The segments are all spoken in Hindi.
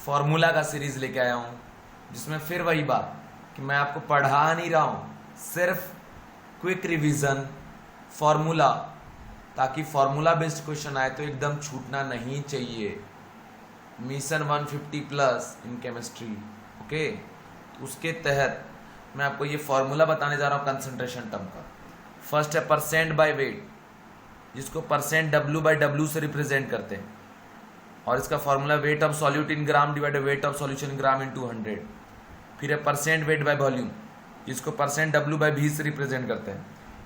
फॉर्मूला का सीरीज लेके आया हूँ, जिसमें फिर वही बात कि मैं आपको पढ़ा नहीं रहा हूँ, सिर्फ क्विक रिवीजन फॉर्मूला, ताकि फॉर्मूला बेस्ड क्वेश्चन आए तो एकदम छूटना नहीं चाहिए। Mission 150 plus in chemistry, okay. उसके तहत मैं आपको ये फॉर्मूला बताने जा रहा हूँ कंसंट्रेशन टर्म का। फर्स्ट है परसेंट बाय वेट, जिसको परसेंट W बाय W से रिप्रेजेंट करते हैं, और इसका formula weight of solute in gram divided weight of solution in gram into 100। फिर है परसेंट वेट बाय वॉल्यूम, जिसको परसेंट W बाय V से रिप्रेजेंट करते हैं,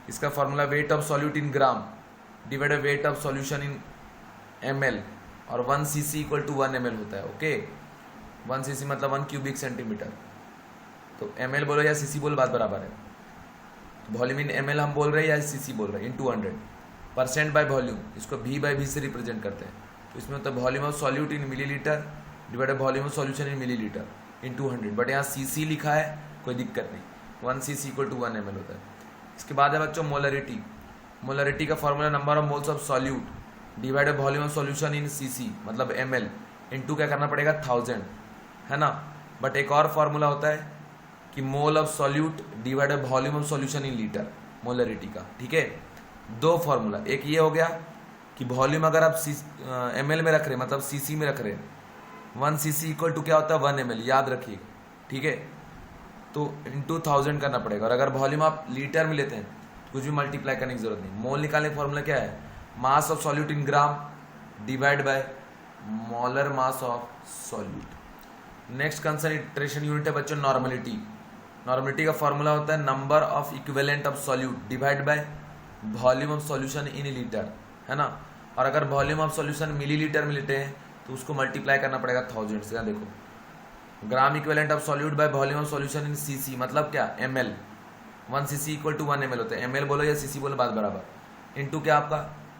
इसका formula weight of solute in gram divided weight of solution in ml, और 1 cc इक्वल टू 1 ml होता है, ओके। 1 cc मतलब 1 क्यूबिक सेंटीमीटर, तो ml बोलो या cc बोलो बात बराबर है। तो वॉल्यूम इन ml हम बोल रहे हैं या cc बोल रहे हैं, इनटू 100। परसेंट बाय वॉल्यूम, इसको V बाय V से रिप्रेजेंट करते हैं, तो इसमें होता है volume of solute in millilitre divided volume of solution in millilitre into 100, but यहाँ cc लिखा है, कोई दिक्कत नहीं। 1 cc इक्वल टू 1 ml होता है। इसके बाद है बच्चों मोलरिटी। मोलरिटी का formula number of moles of solute divided volume of solution in cc मतलब ml इनटू क्या करना पड़ेगा 1000, है ना। बट एक और फॉर्मूला होता है कि mole of solute divided volume of solution in litre, molarity का, ठीक है। दो फॉर्मूला, एक ये हो गया कि वॉल्यूम अगर आप ml में रख रहे मतलब cc में रख रहे, 1 cc इक्वल टू क्या होता है 1 ml, याद रखिए, ठीक है। तो इनटू 1000 करना पड़ेगा, और अगर वॉल्यूम आप लीटर में लेते हैं तो कुछ भी मल्टीप्लाई करने की जरूरत नहीं। मोल निकालने का फॉर्मूला क्या है, मास of solute in gram divide by molar mass of solute. Next concentration unit है बच्चों नॉर्मलिटी। नॉर्मलिटी का फॉर्मूला होता है number of equivalent of solute divide bye volume of solution in litre, है ना। और अगर वॉल्यूम ऑफ सॉल्यूशन मिलीलीटर में लेते हैं तो उसको मल्टीप्लाई करना पड़ेगा 1000 से। देखो gram equivalent of solute by volume of solution in cc मतलब क्या ml, 1 cc equal to 1 ml होता है, ml बोलो या cc बोलो बात बराबर, इनटू क्या आपका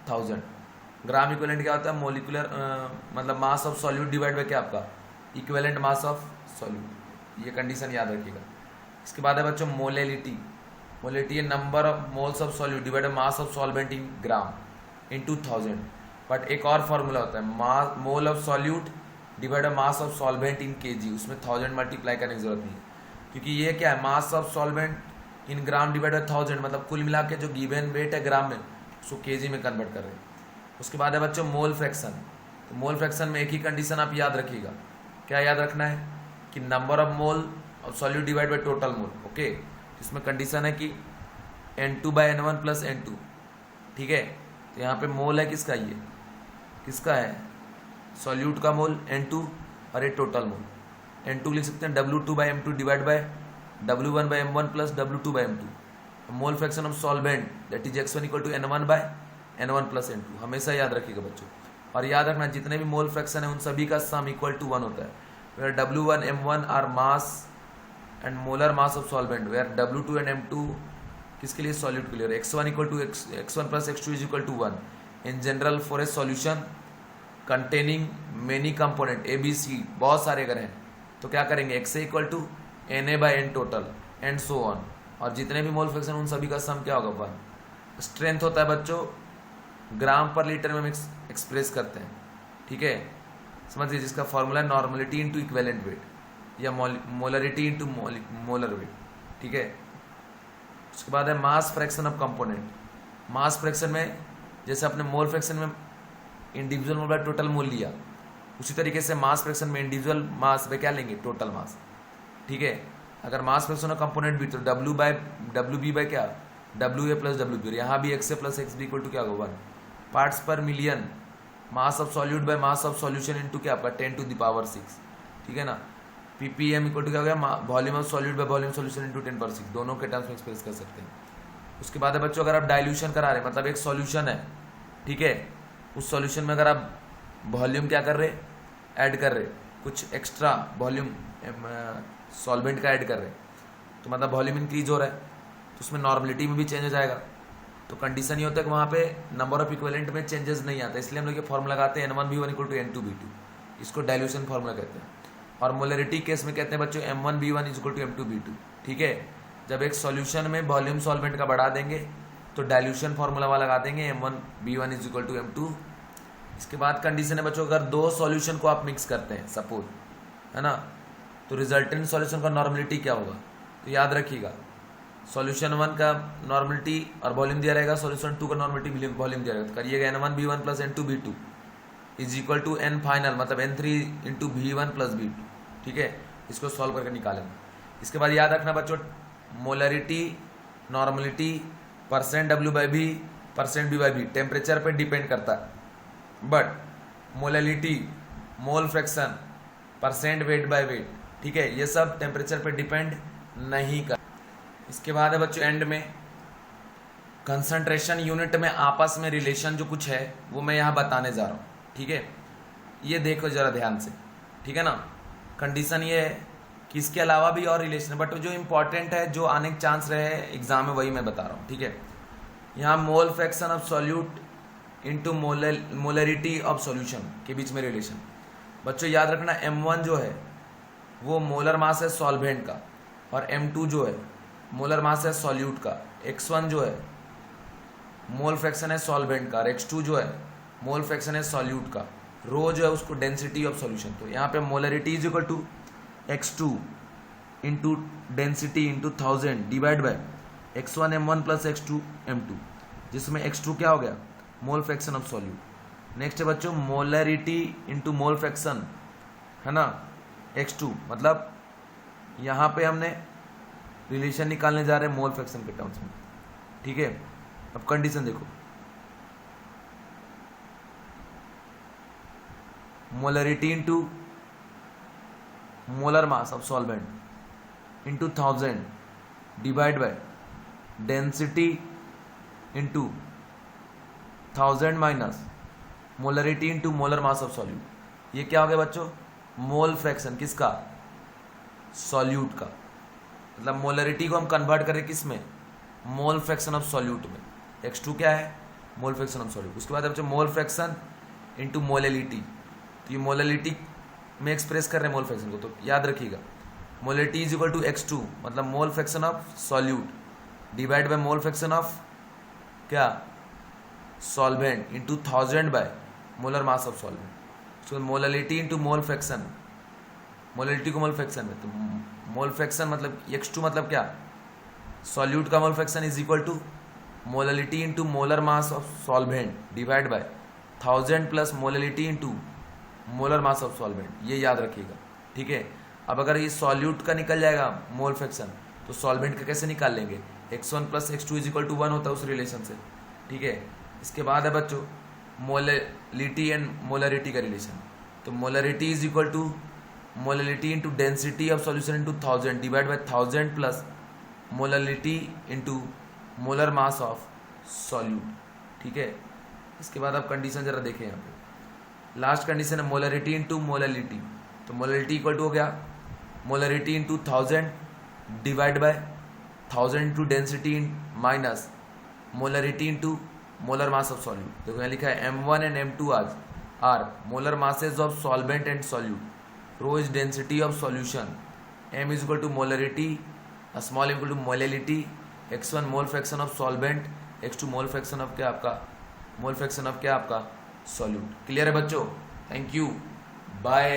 1000। ग्राम इक्विवेलेंट क्या होता है, मोलिकुलर मतलब मास ऑफ सॉल्यूट डिवाइड बाय क्या आपका इक्विवेलेंट मास ऑफ सॉल्यूट, ये कंडीशन याद रखिएगा। इसके बाद है बच्चों मोलेलिटी। मोलेलिटी है number of moles of solute divided mass of solvent in gram into 1000। But एक और फॉर्मूला होता है mole of solute divided mass of solvent in kg, उसमें 1000 मल्टीप्लाई करने की जरूरत नहीं है, क्योंकि ये क्या है मास of solvent in gram divided 1000 मतलब कुल मिला के जो गिवन वेट है ग्राम में उसको kg में कन्वर्ट कर रहे हैं। उसके बाद है बच्चों मोल फ्रैक्शन। तो मोल फ्रैक्शन में एक ही कंडीशन आप याद रखिएगा, क्या याद रखना है कि number of mole of solute divide bye total mole, okay. इसमें कंडीशन है कि N2 bye N1 plus N2, ठीक है। तो यहाँ पे मोल है किसका, ये किसका है सॉल्यूट का मोल N2, और ये टोटल मोल N2 लिख सकते हैं W2 by M2 divide by W1 by M1 plus W2 by M2। Mole fraction of solvent that is X1 equal to N1 by N1 plus N2, हमेशा याद रखिएगा बच्चों। और याद रखना जितने भी मोल फ्रैक्शन है उन सभी का सम इक्वल टू 1 होता है, where W1 M1 are mass and molar mass of solvent, where W2 and M2 किसके लिए सॉल्यूट के लिए, X1 equal to X1 plus X2 is equal to 1 in general for a solution containing many component ABC, बहुत सारे अगर हैं तो क्या करेंगे XA equal to Na by N total and so on, और जितने भी मोल फ्रैक्शन उन सभी का सम क्या होगा 1। स्ट्रेंथ होता है बच्चों ग्राम पर लीटर में हम एक्सप्रेस करते हैं, ठीक है, समझिए, जिसका फॉर्मूला है नॉर्मलिटी इंटू इक्विवेलेंट वेट या मोलरिटी इंटू मोलर वेट, ठीक है। उसके बाद है mass fraction of component. Mass fraction में जैसे अपने मोल फ्रैक्शन में individual mole by total mole लिया, उसी तरीके से मास फ्रैक्शन में इंडिविजुअल मास पे क्या लेंगे टोटल मास, ठीक है। अगर मास फ्रैक्शन ऑफ कंपोनेंट भी तो WB बाय क्या WA प्लस WB, और यहाँ भी XA plus XB equal to क्या होगा 1 parts per million. Mass of solute by mass of solution into क्या आपका 10 टू द पावर 6, ठीक है ना। ppm इक्वल टू क्या हो गया volume of solute by volume solution into 10 पर 6, दोनों के टर्म्स में एक्सप्रेस कर सकते हैं। उसके बाद है बच्चों अगर आप डाइल्यूशन करा रहे मतलब एक सॉल्यूशन है, ठीक है, उस सॉल्यूशन में अगर आप वॉल्यूम क्या कर रहे ऐड कर रहे, कुछ एक्स्ट्रा वॉल्यूम सॉल्वेंट का ऐड कर रहे, तो मतलब वॉल्यूम इंक्रीज हो रहा है, तो उसमें नॉर्मलिटी में भी चेंज हो जाएगा। तो कंडीशन ये होता है कि वहाँ पे नंबर ऑफ इक्विवेलेंट में चेंजेस नहीं आता, इसलिए हम लोग ये फॉर्मूला लगाते हैं N1V1 इक्वल टू N2V2, इसको डाइल्यूशन फॉर्मूला कहते हैं। और मोलरिटी केस में कहते हैं बच्चों M1V1 इक्वल टू M2V2, ठीक है। जब एक सॉल्यूशन में वॉल्यूम सॉल्वेंट का बढ़ा देंगे तो डाइल्यूशन फॉर्मूला वाला लगा देंगे M1V1 is equal to M2। इसके बाद कंडीशन है बच्चों अगर दो सॉल्यूशन को आप मिक्स करते हैं, सपोज है ना। तो रिजल्टेंट सॉल्यूशन का नॉर्मलिटी क्या होगा, तो याद रखिएगा सॉल्यूशन 1 का नॉर्मलिटी और वॉल्यूम दिया रहेगा, सॉल्यूशन 2 का नॉर्मलिटी वॉल्यूम दिया रहेगा। तो करिएगा N1B1 plus N2B2 is equal to N final मतलब N3 into V1 plus V2, ठीक है। इसको सॉल्व करके निकालेंगे। इसके बाद याद रखना बच्चों, molarity, normality, percent W/V, percent B/V temperature पे डिपेंड करता है, but molarity, mole fraction, percent weight by weight, ठीक है, ये सब टेम्परेचर पे डिपेंड नहीं कर। इसके बाद है बच्चों एंड में कंसंट्रेशन यूनिट में आपस में रिलेशन जो कुछ है वो मैं यहाँ बताने जा रहा हूँ, ठीक है। ये देखो जरा ध्यान से, ठीक है ना। कंडीशन ये है कि इसके अलावा भी और रिलेशन है, बट जो इंपॉर्टेंट है, जो आने के चांस रहे एग्जाम में, वही मैं बता रहा हूँ, ठीक है। यहाँ मोल fraction of solute into molarity of solution के बीच में रिलेशन। बच्चों याद रखना M1 जो है वो मोलर मास है सॉल्वेंट का, और M2 जो है मोलर मास है सॉल्यूट का। X1 जो है मोल फ्रैक्शन है सॉल्वेंट का, और X2 जो है मोल फ्रैक्शन है सॉल्यूट का। रो जो है उसको डेंसिटी ऑफ सॉल्यूशन। तो यहाँ पे molarity is equal to X2 into density into 1000 divide by X1 M1 plus X2 M2, जिसमें X2 क्या हो गया, mole fraction of solute. Next है बच्चों मोलरिटी इंटू मोल फ्रैक्शन, है ना, X2 मतलब यहाँ पे हमने रिलेशन निकालने जा रहे हैं मोल फ्रैक्शन के टर्म्स में, ठीक है। अब कंडीशन देखो, molarity into molar mass of solvent into 1000 divide by density into 1000 minus molarity into molar mass of solute. ये क्या हो गया बच्चों, मोल फ्रैक्शन किसका, सॉल्यूट का। मतलब मोलरिटी को हम कन्वर्ट करें किस में, मोल फ्रैक्शन ऑफ सॉल्यूट में। X2 क्या है, मोल फ्रैक्शन ऑफ सॉल्यूट। उसके बाद बच्चों मोल फ्रैक्शन इंटू मोललिटी, तो ये मोललिटी में एक्सप्रेस कर रहे हैं मोल फ्रैक्शन को, तो याद रखिएगा molarity is equal to X2 मतलब mole fraction of solute divide by mole fraction of क्या, solvent into 1000 by molar mass of solvent. So molality into mole fraction, molality को मोल फ्रैक्शन में, तो मोल फ्रैक्शन मतलब X2 मतलब क्या, सॉल्यूट का mole fraction is equal to molality into molar mass of solvent divide by 1000 plus molality into molar mass of solvent. ये याद रखिएगा, ठीक है। अब अगर ये सॉल्यूट का निकल जाएगा मोल फ्रैक्शन, तो सॉल्वेंट का कैसे निकाल लेंगे, X1 plus X2 is equal to 1 होता है उस रिलेशन से, ठीक है। इसके बाद है बच्चों मोललिटी एंड मोलरिटी का रिलेशन। तो molarity is equal to molality into density of solution into 1000 divide by 1000 plus molality into molar mass of solute, ठीक है। इसके बाद आप कंडीशन जरा देखें यहाँ पे, लास्ट कंडीशन है मोलरिटी इंटू मोललिटी। तो मोलरिटी इक्वल टू हो गया molarity into 1000 divide by 1000 into density minus molarity into molar mass of solute. देखो यहाँ लिखा है M1 एंड M2 आज are molar masses of solvent and solute, rho is density of solution, M is equal to molarity, small equal to molality, X1 mole fraction of solvent, X2 mole fraction of क्या आपका, मोल फ्रैक्शन ऑफ क्या आपका, सॉल्यूट। क्लियर है बच्चों, थैंक यू, बाय।